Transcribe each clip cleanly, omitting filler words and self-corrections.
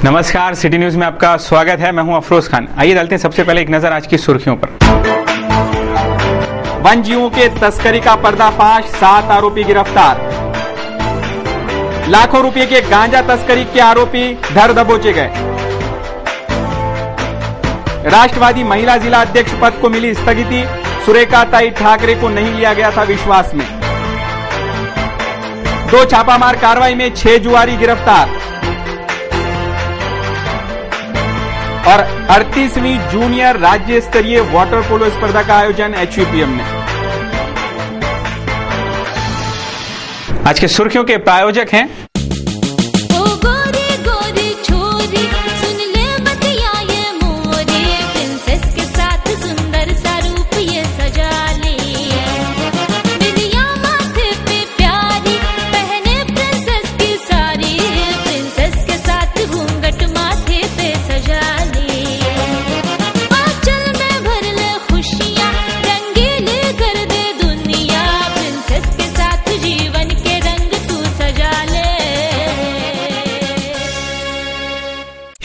नमस्कार, city news में आपका स्वागत है। मैं हूं अफरोज खान। आइए डालते हैं सबसे पहले एक नजर आज की सुर्खियों पर। वन्यजीवों के तस्करी का पर्दाफाश, 7 आरोपी गिरफ्तार। लाखों रुपए के गांजा तस्करी के आरोपी धर दबोचे गए। राष्ट्रवादी महिला जिला अध्यक्ष पद को मिली स्थगिति, सुरेखा ताई ठाकरे को नहीं लिया गया था विश्वास में। 2 छापामार कार्रवाई में 6 जुआरी गिरफ्तार। और 38वीं जूनियर राज्य स्तरीय वाटर पोलो स्पर्धा का आयोजन HUPM में। आज के सुर्खियों के प्रायोजक हैं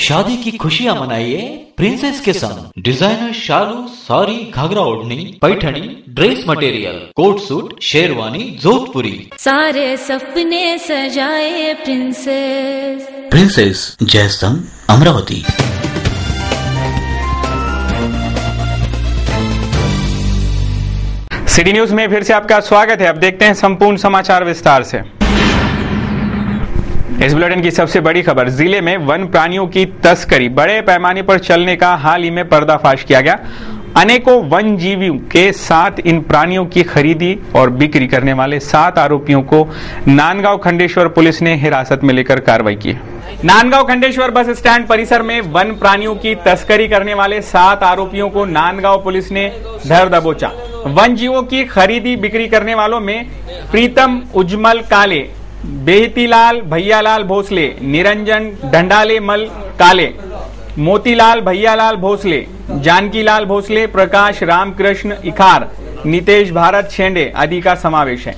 शादी की खुशियां मनाइए प्रिंसेस के संग। डिजाइनर शालू, साड़ी, घाघरा ओढ़नी, Paithani, dress material, coat suit, sherwani, Jodhpuri, सारे सपने सजाए princess. Princess Jaystambh, Amravati. City news में फिर से आपका स्वागत है। अब देखते हैं संपूर्ण समाचार विस्तार से। इस बुलेटिन की सबसे बड़ी खबर, जिले में वन प्राणियों की तस्करी बड़े पैमाने पर चलने का हाल ही में पर्दाफाश किया गया। अनेकों वन जीवियों के साथ इन प्राणियों की खरीदी और बिक्री करने वाले 7 आरोपियों को नांदगांव खंडेश्वर पुलिस ने हिरासत में लेकर कार्रवाई की। नांदगांव खंडेश्वर बस स्टैंड परिसर में वन प्राणियों की तस्करी करने वाले 7 आरोपियों को नांदगांव पुलिस ने धर दबोचा। वन जीवों की खरीदी बिक्री करने वालों में प्रीतम उज्जमल काले, बेहतीलाल भैयालाल भोसले, निरंजन ढंडाले मल काले, मोतीलाल भैयालाल भोसले, जानकीलाल भोसले, प्रकाश रामकृष्ण इखार, नितेश भारत शेंडे आदि का समावेश है।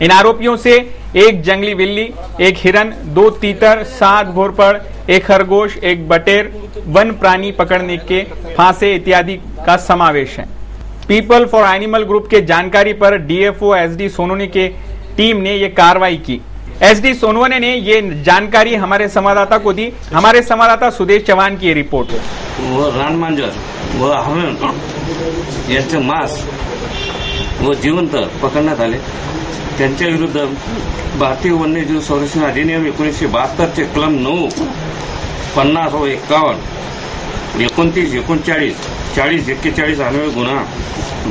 इन आरोपियों से 1 जंगली बिल्ली, 1 हिरन, 2 तीतर, 7 घोरपड़, 1 खरगोश, 1 बटेर, वन प्राणी पकड़ने के फांसे इत्यादि का समावेश है। पीपल फॉर एनिमल ग्रुप के जानकारी पर DFO SD सोनोने के टीम ने ये कार्रवाई की। SD सोनवने ने ये जानकारी हमारे संवाददाता को दी। हमारे संवाददाता सुदेश चौहान की रिपोर्ट। व रानमांजर व हरण यांचे मांस व जिवंत पकडण्यात आले। त्यांच्या विरुद्ध भारतीय वन्यजीव संरक्षण अधिनियम 1972 चे कलम 9, 50 व 51, 29, 39, 40, 41 अन्वय गुन्हा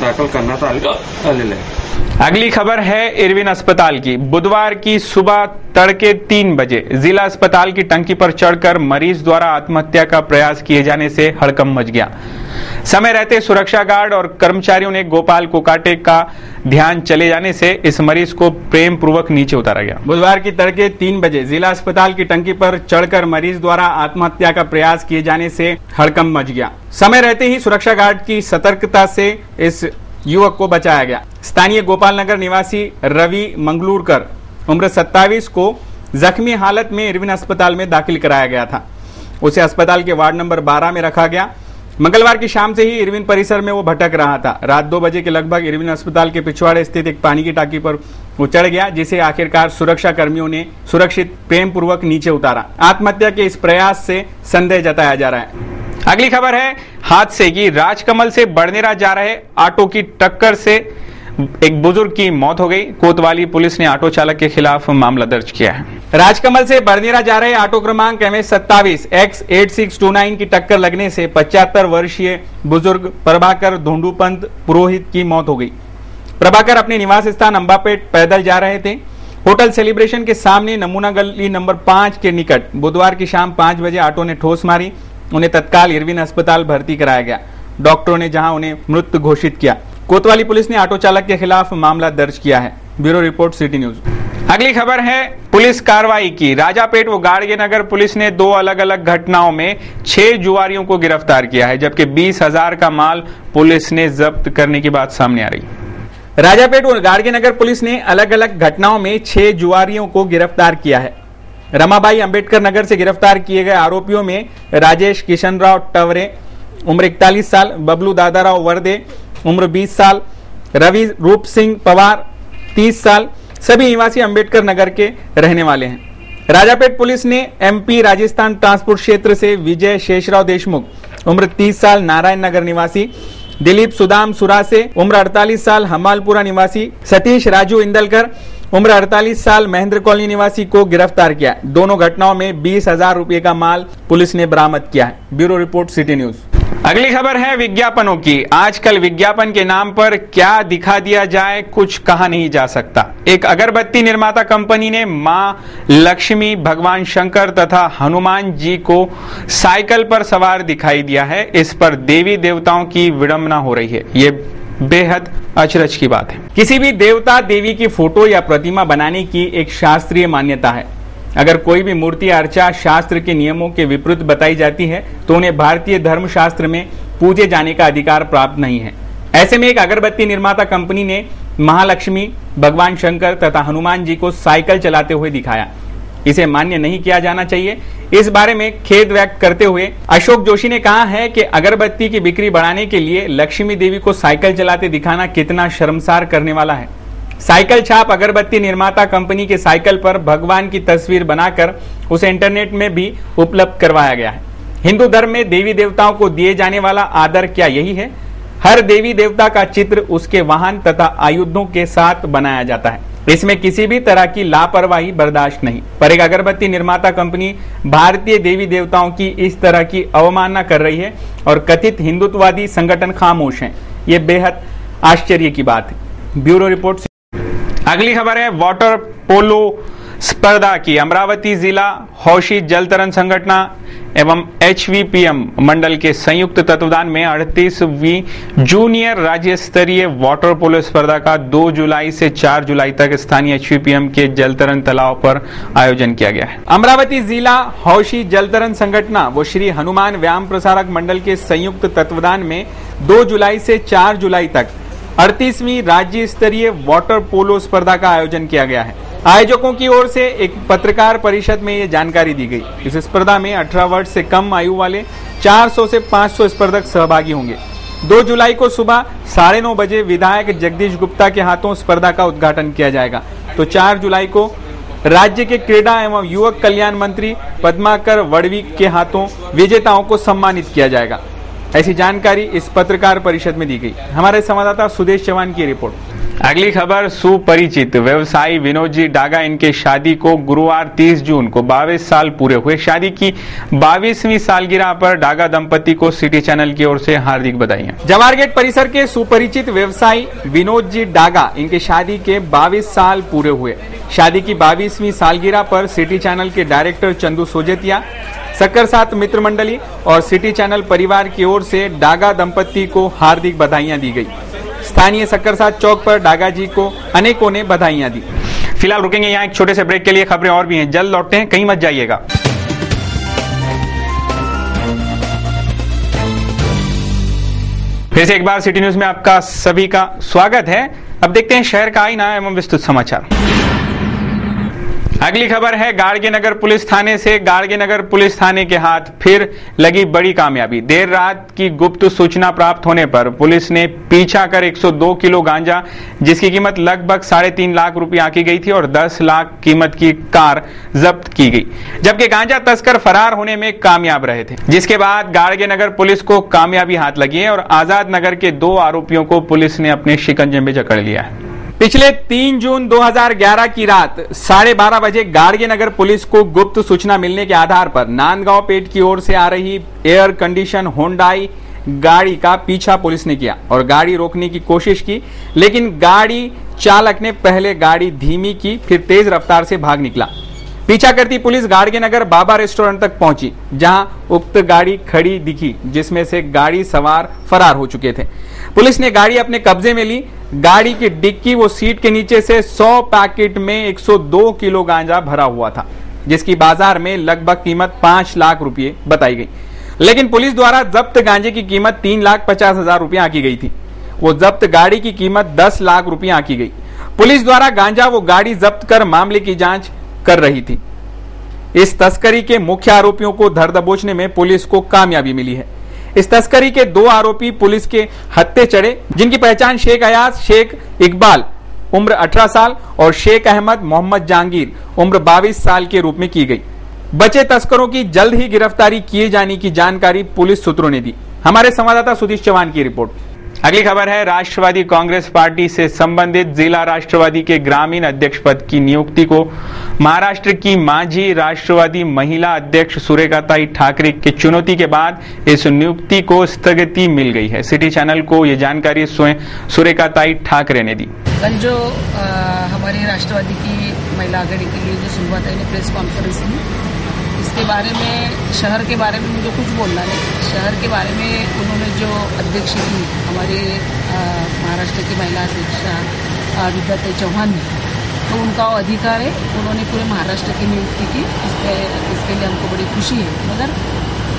दाखल करण्यात आलेला है। अगली खबर है इरविन अस्पताल की। बुधवार की सुबह तड़के 3 बजे जिला अस्पताल की टंकी पर चढ़कर मरीज द्वारा आत्महत्या का प्रयास किए जाने से हड़कंप मच गया। समय रहते सुरक्षा गार्ड और कर्मचारियों ने गोपाल कोकाटे का ध्यान चले जाने से इस मरीज को प्रेम पूर्वक नीचे उतारा गया। बुधवार की तड़के 3 बजे जिला अस्पताल की टंकी पर चढ़कर मरीज द्वारा आत्महत्या का प्रयास किए जाने से हड़कंप मच गया। समय रहते ही सुरक्षा गार्ड की सतर्कता से इस युवक को बचाया गया। स्थानीय गोपाल नगर निवासी रवि मंगलूरकर उम्र 27 को जख्मी हालत में इरविन अस्पताल में दाखिल कराया गया था। उसे अस्पताल के वार्ड नंबर 12 में रखा गया। मंगलवार की शाम से ही इरविन परिसर में वो भटक रहा था। रात 2 बजे के लगभग इरविन अस्पताल के पिछवाड़े स्थित एक पानी की टाकी पर वो चढ़ गया, जिसे आखिरकार सुरक्षा कर्मियों ने सुरक्षित प्रेम पूर्वक नीचे उतारा। आत्महत्या के इस प्रयास से संदेह जताया जा रहा है। अगली खबर है हादसे की। राजकमल से बड़नेरा जा रहे ऑटो की टक्कर से एक बुजुर्ग की मौत हो गई। कोतवाली पुलिस ने ऑटो चालक के खिलाफ मामला दर्ज किया है। राजकमल से बड़नेरा जा रहे ऑटो क्रमांक MS27 X8629 की टक्कर लगने से 75 वर्षीय बुजुर्ग प्रभाकर धोंडूपंत पुरोहित की मौत हो गई। प्रभाकर अपने निवास स्थान अंबापेट पैदल जा रहे थे। होटल सेलिब्रेशन के सामने नमूना गली नंबर 5 के निकट बुधवार की शाम 5 बजे ऑटो ने ठोस मारी। उन्हें तत्काल इरविन अस्पताल भर्ती कराया गया। डॉक्टरों ने जहां उन्हें मृत घोषित किया। कोतवाली पुलिस ने ऑटो चालक के खिलाफ मामला दर्ज किया है। Bureau report, city news. अगली खबर है पुलिस कार्रवाई की। राजापेट व गाड़गेनगर पुलिस ने 2 अलग अलग घटनाओं में 6 जुआरियों को गिरफ्तार किया है, जबकि 20,000 का माल पुलिस ने जब्त करने की बात सामने आ रही है। राजापेट और गाड़गेनगर पुलिस ने अलग अलग घटनाओं में 6 जुआरियों को गिरफ्तार किया है। रमाबाई अंबेडकर नगर से गिरफ्तार किए गए आरोपियों में राजेश किशनराव टवरे उम्र 41 साल, बबलू दादाराव वर्दे उम्र 20 साल, रवि रूप सिंह पवार 30 साल, सभी निवासी अंबेडकर नगर के रहने वाले हैं। राजापेट पुलिस ने एमपी राजस्थान ट्रांसपोर्ट क्षेत्र से विजय शेषराव देशमुख उम्र 30 साल, नारायण नगर निवासी, दिलीप सुदाम सुरासे उम्र 48 साल, हमालपुरा निवासी, सतीश राजू इंदलकर उम्र 48 साल, महेंद्र कॉलोनी निवासी को गिरफ्तार किया। दोनों घटनाओं में 20,000 रुपए का माल पुलिस ने बरामद किया है। Bureau report, city news. अगली खबर है विज्ञापनों की। आजकल विज्ञापन के नाम पर क्या दिखा दिया जाए कुछ कहा नहीं जा सकता। एक अगरबत्ती निर्माता कंपनी ने मां लक्ष्मी, भगवान शंकर तथा हनुमान जी को साइकिल पर सवार दिखाई दिया है। इस पर देवी देवताओं की विडंबना हो रही है। ये बेहद अचरज की बात है। किसी भी देवता देवी की फोटो या प्रतिमा बनाने की एक शास्त्रीय मान्यता है। अगर कोई भी मूर्ति अर्चा शास्त्र के नियमों के विपरीत बताई जाती है तो उन्हें भारतीय धर्मशास्त्र में पूजे जाने का अधिकार प्राप्त नहीं है। ऐसे में एक अगरबत्ती निर्माता कंपनी ने महालक्ष्मी, भगवान शंकर तथा हनुमान जी को साइकिल चलाते हुए दिखाया। इसे मान्य नहीं किया जाना चाहिए। इस बारे में खेद व्यक्त करते हुए अशोक जोशी ने कहा है कि अगरबत्ती की बिक्री बढ़ाने के लिए लक्ष्मी देवी को साइकिल चलाते दिखाना कितना शर्मसार करने वाला है। साइकिल छाप अगरबत्ती निर्माता कंपनी के साइकिल पर भगवान की तस्वीर बनाकर उसे इंटरनेट में भी उपलब्ध करवाया गया है। हिंदू धर्म में देवी देवताओं को दिए जाने वाला आदर क्या यही है? हर देवी देवता का चित्र उसके वाहन तथा आयुधों के साथ बनाया जाता है। इसमें किसी भी तरह की लापरवाही बर्दाश्त नहीं। पर एक अगरबत्ती निर्माता कंपनी भारतीय देवी देवताओं की इस तरह की अवमानना कर रही है और कथित हिंदुत्ववादी संगठन खामोश हैं। ये बेहद आश्चर्य की बात है। Bureau report. अगली खबर है वाटर पोलो स्पर्धा की। अमरावती जिला हौशी जल तरंग संगठन एवं HVPM मंडल के संयुक्त तत्वाधान में 38वीं जूनियर राज्य स्तरीय वाटर पोलो स्पर्धा का 2 जुलाई से 4 जुलाई तक स्थानीय HVPM के जल तरंग तालाब पर आयोजन किया गया है। अमरावती जिला हौशी जल तरंग संगठन व श्री हनुमान व्यायाम प्रसारक मंडल के संयुक्त तत्वाधान में 2 जुलाई से 4 जुलाई तक 38वीं राज्य स्तरीय वाटर पोलो स्पर्धा का आयोजन किया गया है। आयोजकों की ओर से एक पत्रकार परिषद में ये जानकारी दी गई। इस स्पर्धा में 18 वर्ष से कम आयु वाले 400 से 500 स्पर्धक सहभागी होंगे। 2 जुलाई को सुबह 9:30 बजे विधायक जगदीश गुप्ता के हाथों स्पर्धा का उद्घाटन किया जाएगा। तो 4 जुलाई को राज्य के क्रीड़ा एवं युवक कल्याण मंत्री पद्माकर वड़वी के हाथों विजेताओं को सम्मानित किया जाएगा। ऐसी जानकारी इस पत्रकार परिषद में दी गई। हमारे संवाददाता सुदेश चौहान की रिपोर्ट। अगली खबर सुपरिचित व्यवसायी विनोद जी डागा, इनके शादी को गुरुवार 30 जून को 22 साल पूरे हुए। शादी की 22वीं सालगिरह पर डागा दंपति को सिटी चैनल की ओर से हार्दिक बधाइयां। जवाहर गेट परिसर के सुपरिचित व्यवसायी विनोद जी डागा, इनके शादी के 22 साल पूरे हुए। शादी की 22वीं सालगिरह पर सिटी चैनल के डायरेक्टर चंदू सोजतिया, सक्कर साथ मित्र मंडली और सिटी चैनल परिवार की ओर से डागा दंपति को हार्दिक बधाइयां दी गई। स्थानीय सक्कर साथ चौक पर डागा जी को अनेकों ने बधाइयां दी। फिलहाल रुकेंगे यहाँ एक छोटे से ब्रेक के लिए। खबरें और भी हैं, जल्द लौटते हैं, कहीं मत जाइएगा। फिर से एक बार सिटी न्यूज में आपका सभी का स्वागत है। अब देखते हैं शहर का आईना एवं विस्तृत समाचार। अगली खबर है गाड़गे नगर पुलिस थाने से। गाड़गे नगर पुलिस थाने के हाथ फिर लगी बड़ी कामयाबी। देर रात की गुप्त सूचना प्राप्त होने पर पुलिस ने पीछा कर 102 किलो गांजा, जिसकी कीमत लगभग 3.5 लाख रुपए आंकी गई थी, और 10 लाख कीमत की कार जब्त की गई, जबकि गांजा तस्कर फरार होने में कामयाब रहे थे। जिसके बाद गाड़गे नगर पुलिस को कामयाबी हाथ लगी है और आजाद नगर के 2 आरोपियों को पुलिस ने अपने शिकंजे में जकड़ लिया है। पिछले 3 जून 2011 की रात 12:30 बजे गाड़गे नगर पुलिस को गुप्त सूचना मिलने के आधार पर नांदगांव पेट की ओर से आ रही एयर कंडीशन होंडाई गाड़ी का पीछा पुलिस ने किया और गाड़ी रोकने की कोशिश की, लेकिन गाड़ी चालक ने पहले गाड़ी धीमी की, फिर तेज रफ्तार से भाग निकला। पीछा करती पुलिस गाड़गे नगर बाबा रेस्टोरेंट तक पहुंची, जहां उक्त गाड़ी खड़ी दिखी, जिसमें से गाड़ी सवार फरार हो चुके थे। पुलिस ने गाड़ी अपने कब्जे में ली। गाड़ी की डिक्की व सीट के नीचे से 100 पैकेट में 102 किलो गांजा भरा हुआ था, जिसकी बाजार में लगभग कीमत 5 लाख रुपए बताई गई। लेकिन पुलिस द्वारा जब्त गांजे की कीमत 3,50,000 रुपए आंकी गई थी। वो जब्त गाड़ी की कीमत 10 लाख रुपए आंकी गई। पुलिस द्वारा गांजा वो गाड़ी जब्त कर मामले की जांच कर रही थी। इस तस्करी के मुख्य आरोपियों को धर दबोचने में पुलिस को कामयाबी मिली है। इस तस्करी के 2 आरोपी पुलिस के हत्थे चढ़े, जिनकी पहचान शेख अयाज शेख इकबाल उम्र 18 साल और शेख अहमद मोहम्मद जहांगीर उम्र 22 साल के रूप में की गई। बचे तस्करों की जल्द ही गिरफ्तारी किए जाने की जानकारी पुलिस सूत्रों ने दी। हमारे संवाददाता सुधीश चौहान की रिपोर्ट। अगली खबर है राष्ट्रवादी कांग्रेस पार्टी से संबंधित जिला राष्ट्रवादी के ग्रामीण अध्यक्ष पद की नियुक्ति को महाराष्ट्र की माजी राष्ट्रवादी महिला अध्यक्ष सुरेखाताई ठाकरे की चुनौती के बाद इस नियुक्ति को स्थगिति मिल गई है। सिटी चैनल को यह जानकारी स्वयं सुरेखाताई ठाकरे ने दी। कल जो हमारी राष्ट्रवादी की महिला आघाड़ी के लिए जो सुरेखाताई ने प्रेस कॉन्फ्रेंस की, इसके बारे में शहर के बारे में मुझे कुछ बोलना नहीं। शहर के बारे में उन्होंने जो अध्यक्ष की हमारे महाराष्ट्र की महिला अध्यक्षा विद्याताई चौहान ने, तो उनका अधिकार है, उन्होंने पूरे महाराष्ट्र की नियुक्ति की। इसके लिए हमको बड़ी खुशी है। मगर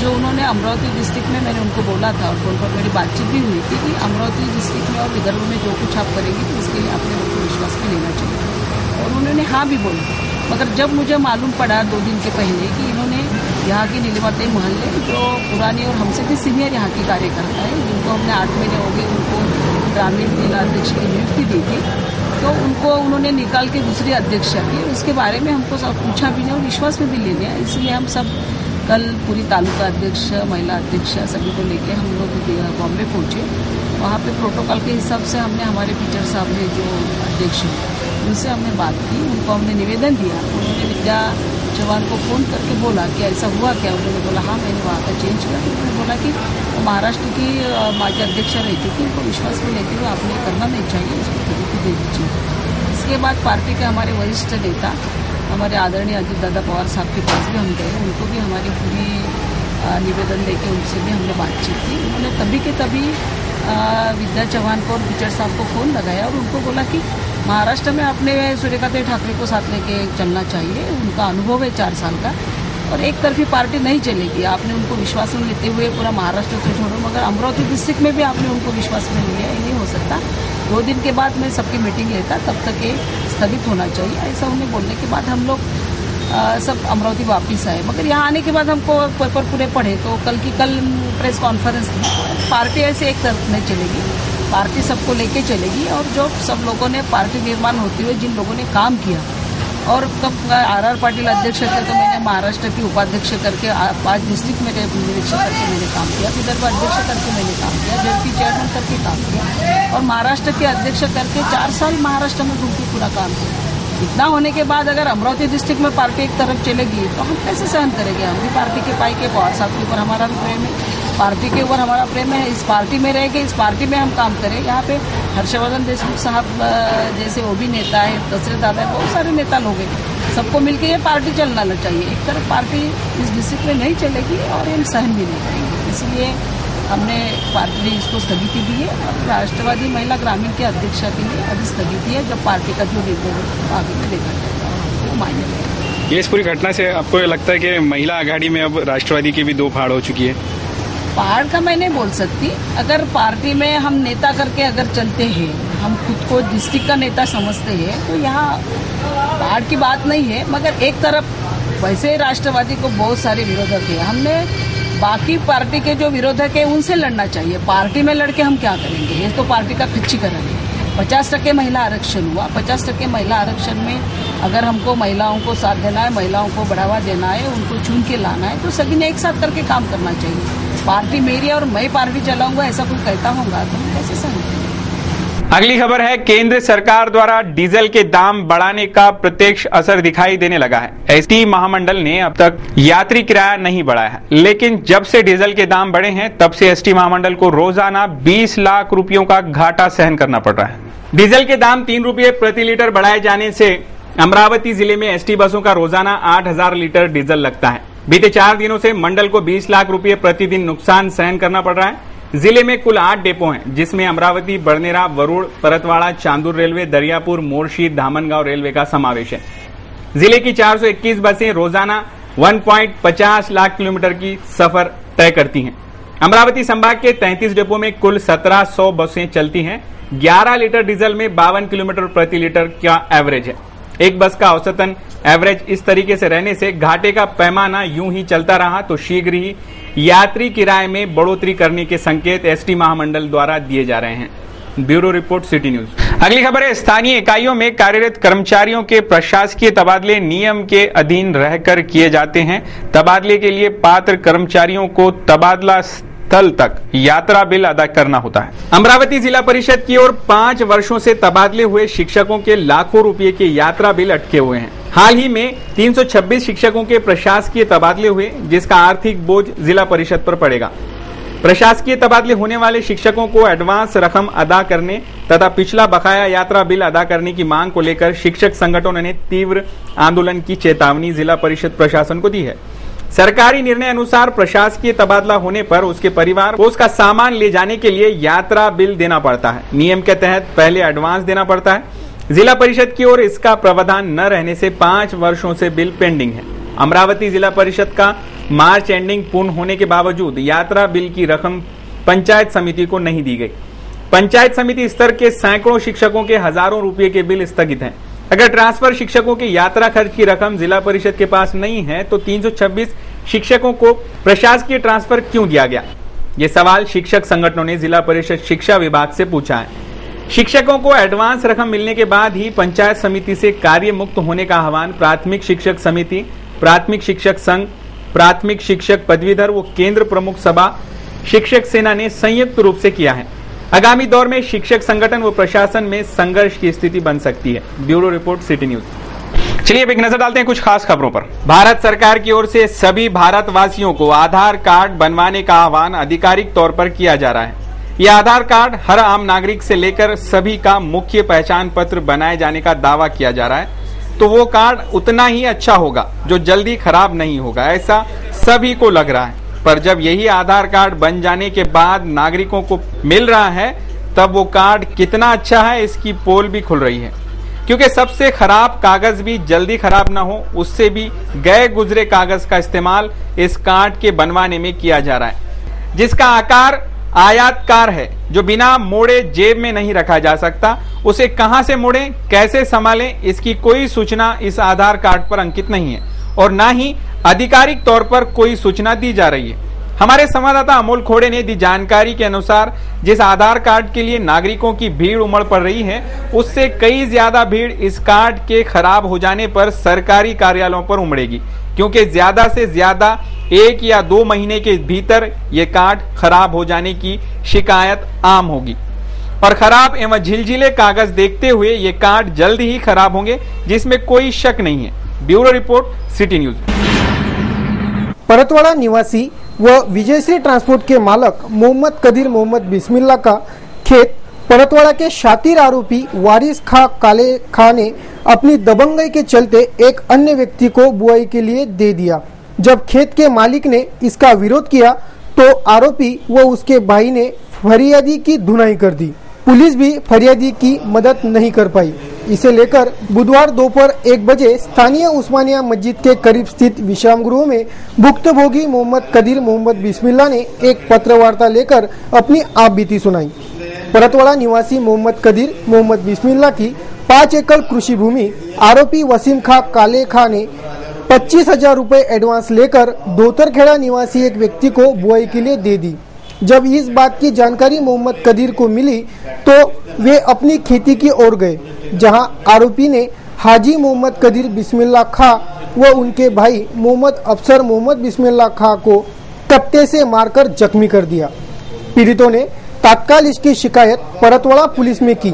जो उन्होंने अमरावती डिस्ट्रिक्ट में, मैंने उनको बोला था और फोन पर मेरी बातचीत भी हुई थी कि अमरावती डिस्ट्रिक्ट में और विदर्भ में जो कुछ आप करेंगे तो इसके लिए आपने उनको विश्वास में लेना चाहिए। और उन्होंने हाँ भी बोला। मगर जब मुझे मालूम पड़ा 2 दिन के पहले कि इन्होंने यहाँ की नीलिमाताई महल्ले जो पुरानी और हमसे भी सीनियर यहाँ की कार्यकर्ता है, जिनको हमने 8 महीने हो गए उनको ग्रामीण जिला अध्यक्ष की नियुक्ति दी थी, तो उनको उन्होंने निकाल के दूसरी अध्यक्षा की। उसके बारे में हमको सब पूछा भी नहीं और विश्वास में भी ले लिया। इसलिए हम सब कल पूरी तालुका अध्यक्ष, महिला अध्यक्ष सभी को लेके हम लोग बॉम्बे पहुँचे। वहाँ पे प्रोटोकॉल के हिसाब से हमने हमारे टीचर साहब ने जो अध्यक्ष उनसे हमने बात की, उनको हमने निवेदन दिया। उन्होंने विद्या चौहान को फ़ोन करके बोला कि ऐसा हुआ क्या। उन्होंने बोला हाँ मैंने वहाँ का चेंज किया। तो उन्होंने बोला कि वो महाराष्ट्र की माजी अध्यक्षा रही थी, उनको विश्वास में लेते हुए आपने करना नहीं चाहिए, उसको प्रगति दे दीजिए। इसके बाद पार्टी के हमारे वरिष्ठ नेता हमारे आदरणीय अजीत दादा पवार साहब के पास भी हम गए, उनको भी हमारी पूरी निवेदन देके उनसे भी हमने बातचीत की। उन्होंने तभी के तभी विद्या चौहान को और टीचर साहब को फ़ोन लगाया और उनको बोला कि महाराष्ट्र में अपने सुरेखाताई ठाकरे को साथ लेके चलना चाहिए। उनका अनुभव है 4 साल का और एक तरफी पार्टी नहीं चलेगी। आपने उनको विश्वास में लेते हुए पूरा महाराष्ट्र से छोड़ो, मगर अमरावती डिस्ट्रिक्ट में भी आपने उनको विश्वास में लिया, ये नहीं हो सकता। 2 दिन के बाद मैं सबकी मीटिंग लेता, तब तक ये स्थगित होना चाहिए। ऐसा उन्हें बोलने के बाद हम लोग सब अमरावती वापस आए। मगर यहाँ आने के बाद हमको पेपर पूरे पढ़े तो कल प्रेस कॉन्फ्रेंस थी। पार्टी ऐसे एक तरफ नहीं चलेगी, पार्टी सबको लेके चलेगी। और जो सब लोगों ने पार्टी निर्माण होते हुए जिन लोगों ने काम किया, और तब आर पाटिल अध्यक्ष थे तो मैंने महाराष्ट्र की उपाध्यक्ष करके 5 डिस्ट्रिक्ट में निरीक्षक करके मैंने काम किया, विदर्भ अध्यक्ष करके मैंने काम किया, जेडपी चेयरमैन करके काम किया और महाराष्ट्र के अध्यक्ष करके 4 साल महाराष्ट्र में घूम के पूरा काम किया। इतना होने के बाद अगर अमरावती डिस्ट्रिक्ट में पार्टी एक तरफ चलेगी तो हम कैसे सहन करेंगे। हम भी पार्टी के पाई के पवार साहब के ऊपर हमारा भी प्रेम है, पार्टी के ऊपर हमारा प्रेम है। इस पार्टी में रह के इस पार्टी में हम काम करें। यहाँ पे हर्षवर्धन देशमुख साहब जैसे वो भी नेता है, दशरथ दादा है, बहुत सारे नेता लोग हैं, सबको मिलकर ये पार्टी चलना चाहिए। एक तरफ पार्टी इस डिस्ट्रिक्ट में नहीं चलेगी और हम सहन भी नहीं करेंगे। इसलिए हमने पार्टी ने इसको स्थगिति दी है और राष्ट्रवादी महिला ग्रामीण के अध्यक्षा के लिए अभी स्थगिति है। जब पार्टी का जो निर्णय आगे में देखा जाएगा वो मायने रहेगा। ये इस पूरी घटना से आपको लगता है कि महिला आघाड़ी में अब राष्ट्रवादी की भी 2 फाड़ हो चुकी है? पहाड़ का मैं नहीं बोल सकती। अगर पार्टी में हम नेता करके अगर चलते हैं, हम खुद को डिस्ट्रिक्ट का नेता समझते हैं, तो यहाँ पहाड़ की बात नहीं है। मगर एक तरफ वैसे राष्ट्रवादी को बहुत सारे विरोधक है, हमने बाकी पार्टी के जो विरोधक है उनसे लड़ना चाहिए। पार्टी में लड़के हम क्या करेंगे, ये तो पार्टी का खच्चीकरण है। 50% महिला आरक्षण हुआ, 50% महिला आरक्षण में अगर हमको महिलाओं को साथ देना है, महिलाओं को बढ़ावा देना है, उनको चुन के लाना है, तो सभी ने एक साथ करके काम करना चाहिए। पार्टी मेरी और मैं पार्टी चलाऊंगा ऐसा कोई कहता होगा तो हम कैसे सहन करेंगे। अगली खबर है, केंद्र सरकार द्वारा डीजल के दाम बढ़ाने का प्रत्यक्ष असर दिखाई देने लगा है। एसटी महामंडल ने अब तक यात्री किराया नहीं बढ़ाया है, लेकिन जब से डीजल के दाम बढ़े हैं तब से एसटी महामंडल को रोजाना 20 लाख रुपयों का घाटा सहन करना पड़ रहा है। डीजल के दाम 3 रुपये प्रति लीटर बढ़ाए जाने से अमरावती जिले में एसटी बसों का रोजाना 8000 लीटर डीजल लगता है। बीते 4 दिनों से मंडल को 20 लाख रुपये प्रतिदिन नुकसान सहन करना पड़ रहा है। जिले में कुल 8 डेपो हैं, जिसमें अमरावती, बड़नेरा, वरुड़, परतवाड़ा, चांदूर रेलवे, दरियापुर, मोर्शी, धामनगांव रेलवे का समावेश है। जिले की 421 बसें रोजाना 1.50 लाख किलोमीटर की सफर तय करती हैं। अमरावती संभाग के 33 डेपो में कुल 1700 बसें चलती हैं। 11 लीटर डीजल में 52 किलोमीटर प्रति लीटर का एवरेज है। एक बस का औसतन एवरेज इस तरीके से रहने से घाटे का पैमाना यूं ही चलता रहा तो शीघ्र ही यात्री किराए में बढ़ोतरी करने के संकेत एसटी महामंडल द्वारा दिए जा रहे हैं। Bureau report, city news. अगली खबर है, स्थानीय इकाइयों में कार्यरत कर्मचारियों के प्रशासकीय तबादले नियम के अधीन रहकर किए जाते हैं। तबादले के लिए पात्र कर्मचारियों को तबादला स्थल तक यात्रा बिल अदा करना होता है। अमरावती जिला परिषद की ओर 5 वर्षों से तबादले हुए शिक्षकों के लाखों रुपए के यात्रा बिल अटके हुए हैं। हाल ही में 326 शिक्षकों के प्रशासकीय तबादले हुए, जिसका आर्थिक बोझ जिला परिषद पर पड़ेगा। प्रशासकीय तबादले होने वाले शिक्षकों को एडवांस रकम अदा करने तथा पिछला बकाया यात्रा बिल अदा करने की मांग को लेकर शिक्षक संगठनों ने तीव्र आंदोलन की चेतावनी जिला परिषद प्रशासन को दी है। सरकारी निर्णय अनुसार प्रशासकीय तबादला होने पर उसके परिवार को उसका सामान ले जाने के लिए यात्रा बिल देना पड़ता है। नियम के तहत पहले एडवांस देना पड़ता है। जिला परिषद की ओर इसका प्रावधान न रहने से 5 वर्षों से बिल पेंडिंग है। अमरावती जिला परिषद का मार्च एंडिंग पूर्ण होने के बावजूद यात्रा बिल की रकम पंचायत समिति को नहीं दी गई। पंचायत समिति स्तर के सैकड़ों शिक्षकों के हजारों रुपए के बिल स्थगित हैं। अगर ट्रांसफर शिक्षकों के यात्रा खर्च की रकम जिला परिषद के पास नहीं है तो 326 शिक्षकों को प्रशासकीय ट्रांसफर क्यों दिया गया? ये सवाल शिक्षक संगठनों ने जिला परिषद शिक्षा विभाग से पूछा है। शिक्षकों को एडवांस रकम मिलने के बाद ही पंचायत समिति से कार्य मुक्त होने का आह्वान प्राथमिक शिक्षक समिति, प्राथमिक शिक्षक संघ, प्राथमिक शिक्षक पदवीधर व केंद्र प्रमुख सभा शिक्षक सेना ने संयुक्त रूप से किया है। आगामी दौर में शिक्षक संगठन व प्रशासन में संघर्ष की स्थिति बन सकती है। Bureau report, city news. चलिए अब एक नजर डालते हैं कुछ खास खबरों पर। भारत सरकार की ओर से सभी भारतवासियों को आधार कार्ड बनवाने का आह्वान आधिकारिक तौर पर किया जा रहा है। यह आधार कार्ड हर आम नागरिक से लेकर सभी का मुख्य पहचान पत्र बनाए जाने का दावा किया जा रहा है, तो वो कार्ड उतना ही अच्छा होगा जो जल्दी खराब नहीं होगा, ऐसा सभी को लग रहा है। पर जब यही आधार कार्ड बन जाने के बाद नागरिकों को मिल रहा है, तब वो कार्ड कितना अच्छा है इसकी पोल भी खुल रही है। क्योंकि सबसे खराब कागज भी जल्दी खराब ना हो, उससे भी गए गुजरे कागज का इस्तेमाल इस कार्ड के बनवाने में किया जा रहा है, जिसका आकार आयताकार है, जो बिना मोड़े जेब में नहीं रखा जा सकता। उसे कहां से मोड़ें, कैसे संभालें, इसकी कोई सूचना इस आधार कार्ड पर अंकित नहीं है और न ही आधिकारिक तौर पर कोई सूचना दी जा रही है। हमारे संवाददाता अमोल खोड़े ने दी जानकारी के अनुसार जिस आधार कार्ड के लिए नागरिकों की भीड़ उमड़ पड़ रही है, उससे कई ज्यादा भीड़ इस कार्ड के खराब हो जाने पर सरकारी कार्यालयों पर उमड़ेगी, क्योंकि ज्यादा से ज्यादा 1 या 2 महीने के भीतर ये कार्ड खराब हो जाने की शिकायत आम होगी और खराब एवं झिलझिले कागज देखते हुए ये कार्ड जल्द ही खराब होंगे, जिसमें कोई शक नहीं है। Bureau report, city news. Paratwada निवासी व विजयश्री ट्रांसपोर्ट के मालक मोहम्मद कदीर मोहम्मद बिस्मिल्ला का खेत परतवाड़ा के शातिर आरोपी वारिस खा काले खा ने अपनी दबंगई के चलते एक अन्य व्यक्ति को बुआई के लिए दे दिया। जब खेत के मालिक ने इसका विरोध किया तो आरोपी व उसके भाई ने फरियादी की धुनाई कर दी। पुलिस भी फरियादी की मदद नहीं कर पाई। इसे लेकर बुधवार दोपहर 1 बजे स्थानीय उस्मानिया मस्जिद के करीब स्थित विश्राम गृह में भुक्तभोगी मोहम्मद कदीर मोहम्मद बिस्मिल्ला ने एक पत्रवार्ता लेकर अपनी आप बीती सुनाई। परतवाड़ा निवासी मोहम्मद कदीर मोहम्मद बिस्मिल्ला की 5 एकड़ कृषि भूमि आरोपी वसीम खा काले खा ने 25,000 रुपए एडवांस लेकर दोतरखेड़ा निवासी एक व्यक्ति को बुआई के लिए दे दी। जब इस बात की जानकारी मोहम्मद कदीर को मिली तो वे अपनी खेती की ओर गए, जहां आरोपी ने हाजी मोहम्मद कदीर बिस्मिल्ला खा व उनके भाई मोहम्मद अफसर मोहम्मद बिस्मिल्ला खा को कत्ते से मारकर जख्मी कर दिया। पीड़ितों ने तत्काल इसकी शिकायत परतवाड़ा पुलिस में की।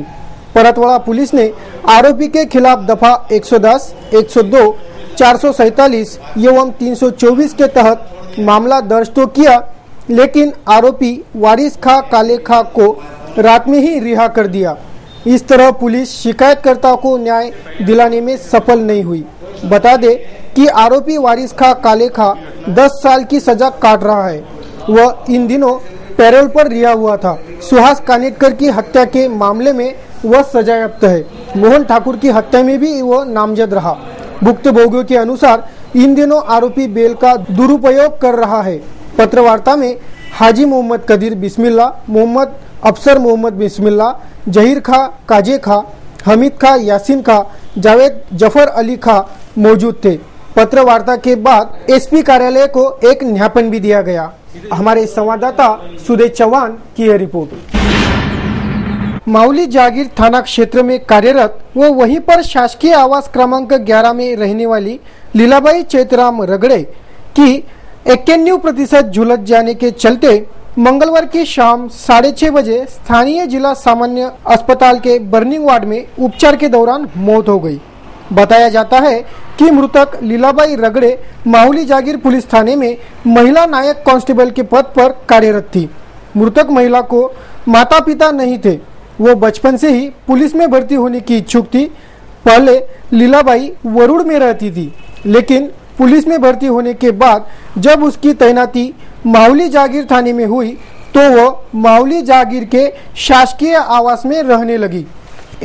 परतवाड़ा पुलिस ने आरोपी के खिलाफ दफा 110, 102, 447 एवं 324 के तहत मामला दर्ज तो किया, लेकिन आरोपी वारिस खा काले खा को रात में ही रिहा कर दिया। इस तरह पुलिस शिकायतकर्ता को न्याय दिलाने में सफल नहीं हुई। बता दे कि आरोपी वारिस खा काले खा 10 साल की सजा काट रहा है। वह इन दिनों पैरोल पर रिहा हुआ था। सुहास कानेटकर की हत्या के मामले में वह सजायाफ्त है। मोहन ठाकुर की हत्या में भी वह नामजद रहा। भुक्तभोगियों के अनुसार इन दिनों आरोपी बेल का दुरुपयोग कर रहा है। पत्रवार्ता में हाजी मोहम्मद कदीर बिस्मिल्ला, मोहम्मद अफसर मोहम्मद बिस्मिल्ला, जहीर खा, काजे खा, हमीद खां, यासीन खां, जावेद जफर अली खां मौजूद थे। पत्र वार्ता के बाद एसपी कार्यालय को एक ज्ञापन भी दिया गया। हमारे संवाददाता सुदेश चौहान की यह रिपोर्ट। माउली जागीर थाना क्षेत्र में कार्यरत व वहीं पर शासकीय आवास क्रमांक 11 में रहने वाली लीलाबाई चैतराम रगड़े की 91% झुलस जाने के चलते मंगलवार की शाम 6:30 बजे स्थानीय जिला सामान्य अस्पताल के बर्निंग वार्ड में उपचार के दौरान मौत हो गई। बताया जाता है कि मृतक लीलाबाई रगड़े माहुली जागीर पुलिस थाने में महिला नायक कांस्टेबल के पद पर कार्यरत थी। मृतक महिला को माता पिता नहीं थे। वो बचपन से ही पुलिस में भर्ती होने की इच्छुक थी। पहले लीलाबाई वरुड़ में रहती थी, लेकिन पुलिस में भर्ती होने के बाद जब उसकी तैनाती माहुली जागीर थाने में हुई तो वो माहुली जागीर के शासकीय आवास में रहने लगी।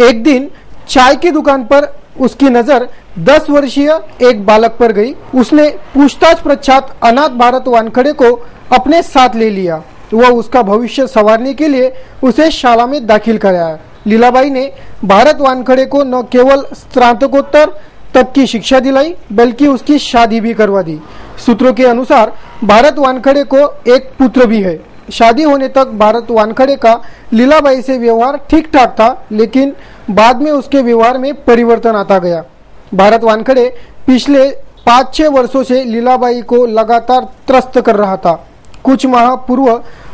एक दिन चाय की दुकान पर उसकी नजर 10 वर्षीय एक बालक पर गई। उसने पूछताछ पश्चात अनाथ भारत वानखड़े को अपने साथ ले लिया। वह उसका भविष्य संवारने के लिए उसे शाला में दाखिल कराया। लीलाबाई ने भारत वानखड़े को न केवल स्नातकोत्तर तक की शिक्षा दिलाई बल्कि उसकी शादी भी करवा दी। सूत्रों के अनुसार भारत वानखड़े को एक पुत्र भी है। शादी होने तक भारत वानखड़े का लीलाबाई से व्यवहार ठीक ठाक था, लेकिन बाद में उसके व्यवहार में परिवर्तन आता गया। भारत वानखड़े पिछले 5-6 वर्षों से लीलाबाई को लगातार त्रस्त कर रहा था। कुछ माह पूर्व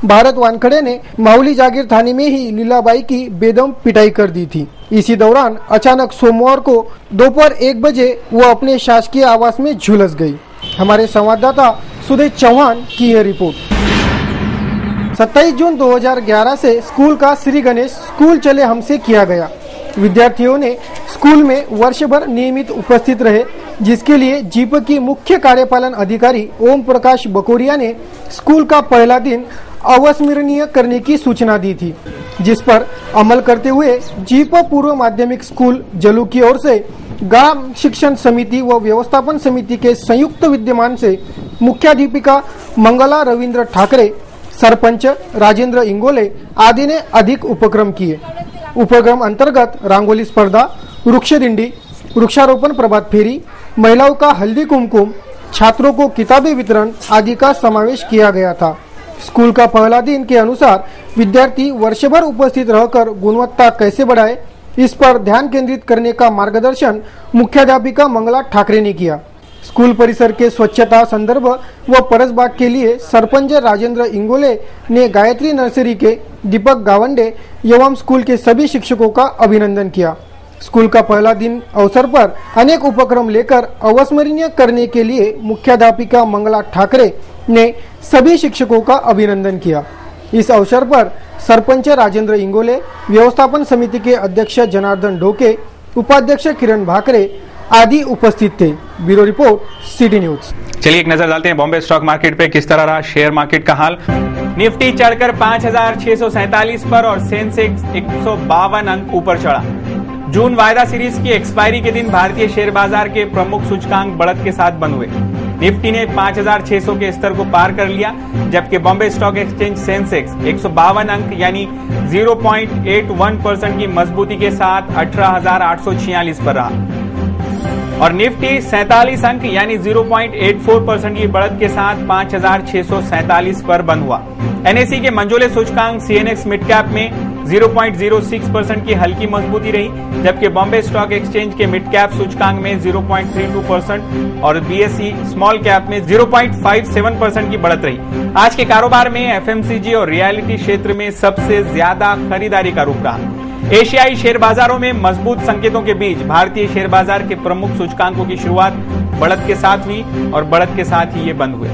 भारत वानखड़े ने माहुली जागीर थाने में ही लीलाबाई की बेदम पिटाई कर दी थी। इसी दौरान अचानक सोमवार को दोपहर 1 बजे वो अपने शासकीय आवास में झुलस गई। हमारे संवाददाता सुदेश चौहान की यह रिपोर्ट। 27 जून 2011 से स्कूल का श्री गणेश स्कूल चले हमसे किया गया। विद्यार्थियों ने स्कूल में वर्षभर नियमित उपस्थित रहे, जिसके लिए जीप की मुख्य कार्यपालन अधिकारी ओम प्रकाश बकोरिया ने स्कूल का पहला दिन अविस्मरणीय करने की सूचना दी थी, जिस पर अमल करते हुए जीप पूर्व माध्यमिक स्कूल जलू की ओर से ग्राम शिक्षण समिति व व्यवस्थापन समिति के संयुक्त विद्यमान से मुख्याध्यापिका मंगला रविंद्र ठाकरे, सरपंच राजेंद्र इंगोले आदि ने अधिक उपक्रम किए। उपक्रम अंतर्गत रंगोली स्पर्धा, वृक्ष दिंडी, वृक्षारोपण प्रभात फेरी, महिलाओं का हल्दी कुमकुम, छात्रों को किताबें वितरण आदि का समावेश किया गया था। स्कूल का पहला दिन के अनुसार विद्यार्थी वर्षभर उपस्थित रहकर गुणवत्ता कैसे बढ़ाए, इस पर ध्यान केंद्रित करने का मार्गदर्शन मुख्याध्यापिका मंगला ठाकरे ने किया। स्कूल परिसर के स्वच्छता संदर्भ व परसबाग के लिए सरपंच राजेंद्र इंगोले ने गायत्री नर्सरी के दीपक गावंडे एवं स्कूल के सभी शिक्षकों का अभिनंदन किया। स्कूल का पहला दिन अवसर पर अनेक उपक्रम लेकर अविस्मरणीय करने के लिए मुख्याध्यापिका मंगला ठाकरे ने सभी शिक्षकों का अभिनंदन किया। इस अवसर पर सरपंच राजेंद्र इंगोले, व्यवस्थापन समिति के अध्यक्ष जनार्दन ढोके, उपाध्यक्ष किरण भाकरे आदि उपस्थित थे। Bureau report, city news. चलिए एक नजर डालते हैं बॉम्बे स्टॉक मार्केट पे किस तरह रहा शेयर मार्केट का हाल। निफ्टी चढ़कर 5,647 पर और सेंसेक्स 152 अंक ऊपर चढ़ा। जून वायदा सीरीज की एक्सपायरी के दिन भारतीय शेयर बाजार के प्रमुख सूचकांक बढ़त के साथ बंद हुए। निफ्टी ने 5,600 के स्तर को पार कर लिया, जबकि बॉम्बे स्टॉक एक्सचेंज सेंसेक्स 152 अंक यानी 0.81% की मजबूती के साथ 18,846 पर रहा और निफ्टी 47 अंक यानी 0.84% की बढ़त के साथ 5,647 पर बंद हुआ। एनएसई के मंझोले सूचकांक सीएनएक्स मिड कैप में 0.06% की हल्की मजबूती रही, जबकि बॉम्बे स्टॉक एक्सचेंज के मिड कैप सूचकांक में 0.32% और बीएसई स्मॉल कैप में 0.57% की बढ़त रही। आज के कारोबार में एफएमसीजी और रियलिटी क्षेत्र में सबसे ज्यादा खरीदारी का रूप रहा। एशियाई शेयर बाजारों में मजबूत संकेतों के बीच भारतीय शेयर बाजार के प्रमुख सूचकांकों की शुरुआत बढ़त के साथ हुई और बढ़त के साथ ही ये बंद हुए।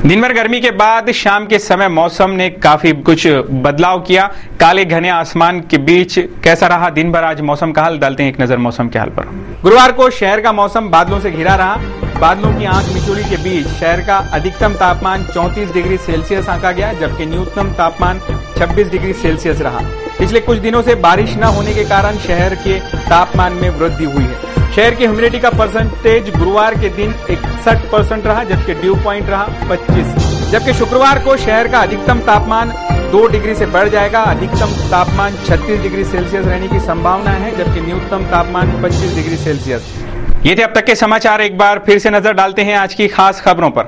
दिन भर गर्मी के बाद शाम के समय मौसम ने काफी कुछ बदलाव किया। काले घने आसमान के बीच कैसा रहा दिन भर, आज मौसम का हाल डालते हैं एक नजर मौसम के हाल पर। गुरुवार को शहर का मौसम बादलों से घिरा रहा। बादलों की आंख मिचौली के बीच शहर का अधिकतम तापमान 34 डिग्री सेल्सियस आंका गया, जबकि न्यूनतम तापमान 26 डिग्री सेल्सियस रहा। पिछले कुछ दिनों से बारिश न होने के कारण शहर के तापमान में वृद्धि हुई है। शहर की ह्यूमिडिटी का परसेंटेज गुरुवार के दिन 61% रहा, जबकि ड्यू पॉइंट रहा 25। जबकि शुक्रवार को शहर का अधिकतम तापमान 2 डिग्री से बढ़ जाएगा। अधिकतम तापमान 36 डिग्री सेल्सियस रहने की संभावना है, जबकि न्यूनतम तापमान 25 डिग्री सेल्सियस। ये थे अब तक के समाचार। एक बार फिर से नजर डालते हैं आज की खास खबरों पर।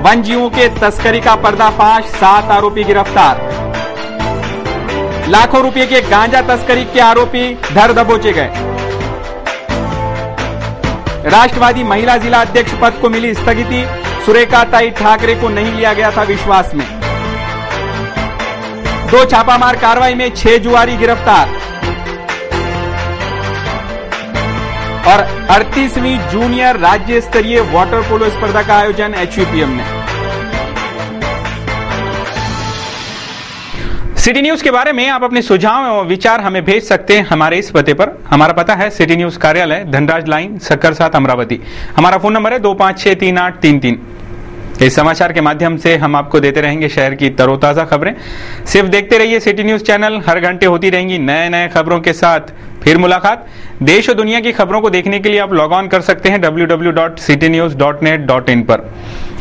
वन्यजीवों के तस्करी का पर्दाफाश, 7 आरोपी गिरफ्तार। लाखों रुपए के गांजा तस्करी के आरोपी धर दबोचे गए। राष्ट्रवादी महिला जिला अध्यक्ष पद को मिली स्थगिति, सुरेखाताई ठाकरे को नहीं लिया गया था विश्वास में। 2 छापामार कार्रवाई में 6 जुआरी गिरफ्तार। और 38वीं जूनियर राज्य स्तरीय वाटर पोलो स्पर्धा का आयोजन HUPM में। सिटी न्यूज के बारे में आप अपने सुझाव एवं विचार हमें भेज सकते हैं हमारे इस पते पर। हमारा पता है सिटी न्यूज कार्यालय, धनराज लाइन, सक्कर 7, अमरावती। हमारा फोन नंबर है 25633833। इस समाचार के माध्यम से हम आपको देते रहेंगे शहर की तरोताजा खबरें। सिर्फ देखते रहिए सिटी न्यूज चैनल, हर घंटे होती रहेंगी नए नए खबरों के साथ फिर मुलाकात। देश और दुनिया की खबरों को देखने के लिए आप लॉग ऑन कर सकते हैं www.citynews.net.in पर।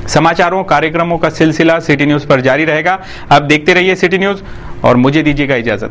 समाचारों कार्यक्रमों का सिलसिला सिटी न्यूज पर जारी रहेगा। आप देखते रहिए सिटी न्यूज और मुझे दीजिएगा इजाजत।